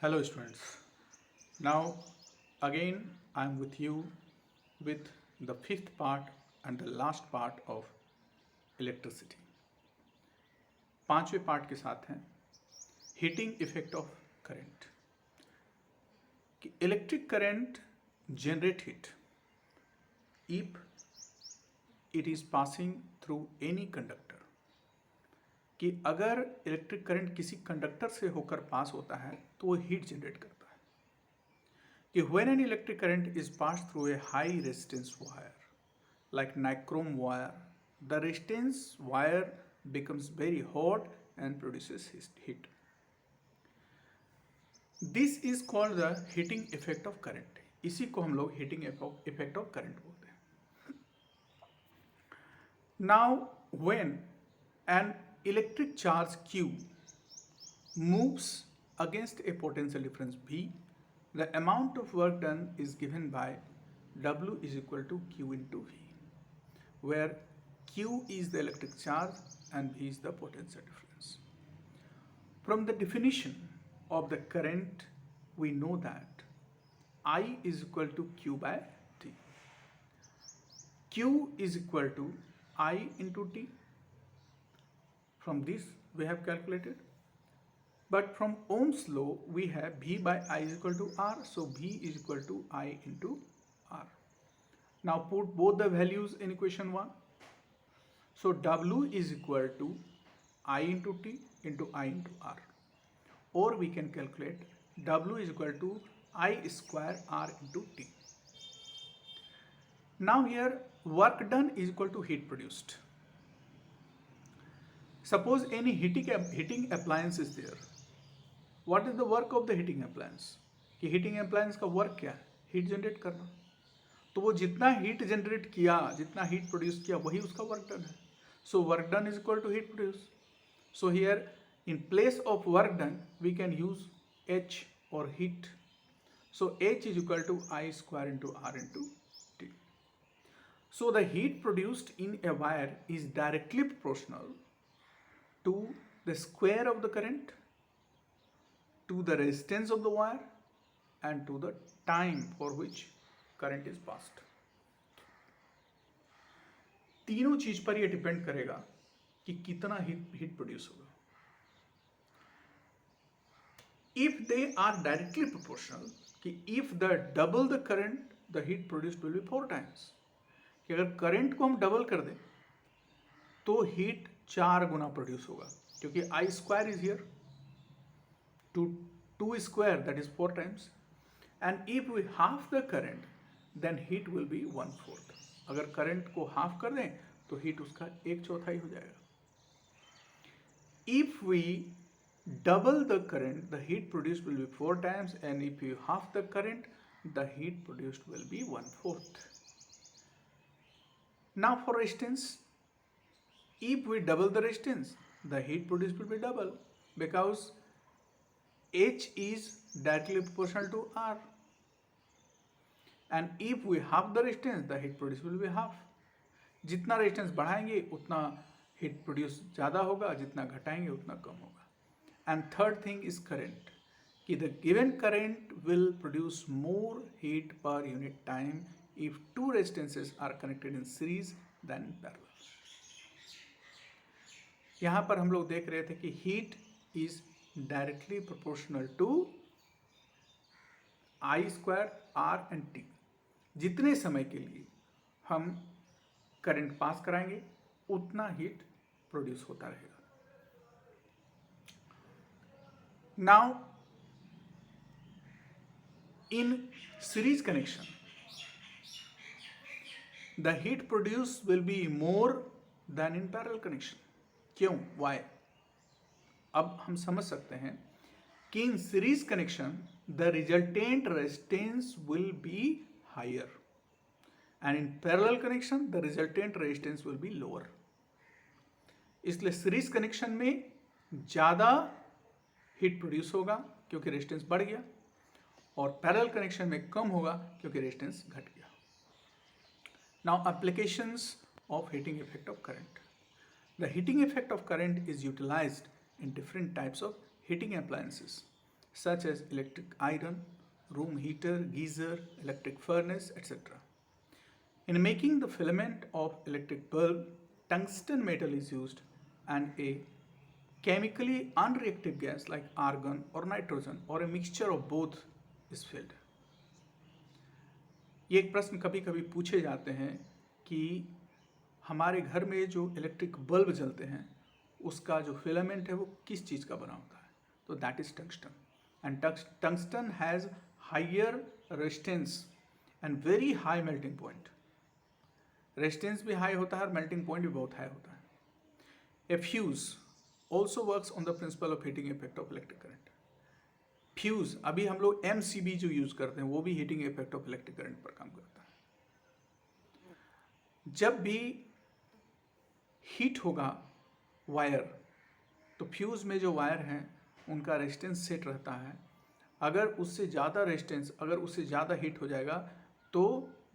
Hello students. Now again I am with you with the fifth part and the last part of electricity. पांचवें part के साथ हैं heating effect of current कि electric current generate heat if it is passing through any conductor. कि अगर electric current किसी conductor से होकर पास होता है तो वो हीट जनरेट करता है कि when an electric current is passed through a high resistance wire like nichrome wire, the resistance wire becomes very hot and produces heat. This is called the heating effect of current. इसी को हम लोग heating effect of current बोलते हैं. Now when an electric charge Q moves against a potential difference V, the amount of work done is given by W is equal to Q into V, where Q is the electric charge and V is the potential difference. From the definition of the current, we know that I is equal to Q by T. Q is equal to I into T. From this we have calculated. But from Ohm's law we have V by I is equal to R. So V is equal to I into R. Now put both the values in equation 1. So W is equal to I into T into I into R. Or we can calculate W is equal to I square R into T. Now here work done is equal to heat produced. Suppose any heating appliance is there. What is the work of the heating appliance? कि heating appliance का work क्या है? Heat generate करना. तो वो जितना heat generate किया, जितना heat produce किया, वही उसका work done है. So work done is equal to heat produced. So here in place of work done, we can use H or heat. So H is equal to I square into R into T. So the heat produced in a wire is directly proportional to the square of the current, to the resistance of the wire, and to the time for which current is passed. तीनों चीज पर यह depend करेगा कि कितना heat produce होगा. If they are directly proportional, कि if the double the current, the heat produced will be 4 times. कि अगर करंट को हम डबल कर दें तो हीट 4 गुना प्रोड्यूस होगा, क्योंकि I square is here, 2 square that is 4 times, and if we half the current then heat will be 1/4. अगर करंट को हाफ कर दें तो हीट उसका 1/4 हो जाएगा. If we double the current, the heat produced will be 4 times, and if you half the current, the heat produced will be 1/4. Now for resistance, if we double the resistance, the heat produced will be double, because H is directly proportional to R, and if we half the resistance, the heat produced will be half. जितना resistance बढ़ाएंगे उतना heat produce ज़्यादा होगा, जितना घटाएंगे उतना कम होगा. And third thing is current, कि the given current will produce more heat per unit time if two resistances are connected in series than in parallel. यहाँ पर हम लोग देख रहे थे कि heat is directly proportional to I square R and T. जितने समय के लिए हम करंट पास कराएंगे उतना हीट प्रोड्यूस होता रहेगा. Now in series connection, the heat produced will be more than in parallel connection. क्यों? Why? अब हम समझ सकते हैं कि in series connection the resultant resistance will be higher, and in parallel connection the resultant resistance will be lower. इसलिए series connection में ज़्यादा हीट प्रोड्यूस होगा क्योंकि रेजिस्टेंस बढ़ गया, और पैरेलल कनेक्शन में कम होगा क्योंकि रेजिस्टेंस घट गया. Now applications of heating effect of current. The heating effect of current is utilised in different types of heating appliances. such as electric iron, room heater, geyser, electric furnace, etc. In making the filament of electric bulb, tungsten metal is used and a chemically unreactive gas like argon or nitrogen or a mixture of both is filled. ये एक प्रश्न कभी कभी पूछे जाते हैं कि हमारे घर में जो इलेक्ट्रिक बल्ब जलते हैं उसका जो फिलामेंट है वो किस चीज़ का बना होता है, तो that is tungsten. And tungsten has higher resistance and very high melting point. Resistance भी हाई होता है और मेल्टिंग पॉइंट भी बहुत हाई होता है. A fuse also works on the principle of heating effect of electric current. Fuse अभी हम लोग MCB जो यूज करते हैं वो भी heating effect of electric current पर काम करता है. जब भी हीट होगा वायर तो फ्यूज में जो वायर हैं उनका रेजिस्टेंस सेट रहता है. अगर उससे ज़्यादा रेजिस्टेंस, अगर उससे ज़्यादा हीट हो जाएगा तो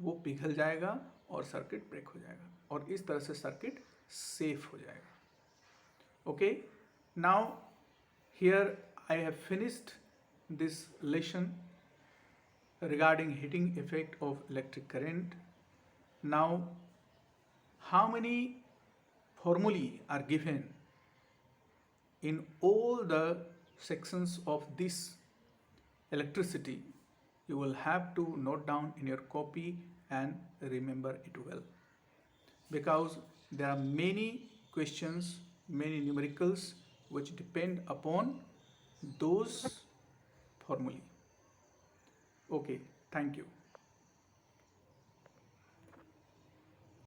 वो पिघल जाएगा और सर्किट ब्रेक हो जाएगा और इस तरह से सर्किट सेफ हो जाएगा. Okay, now here I have finished this lesson regarding heating effect of electric current. Now, how many formulae are given in all the sections of this electricity? You will have to note down in your copy and remember it well, because there are many questions, many numericals which depend upon those formulae. Okay, thank you.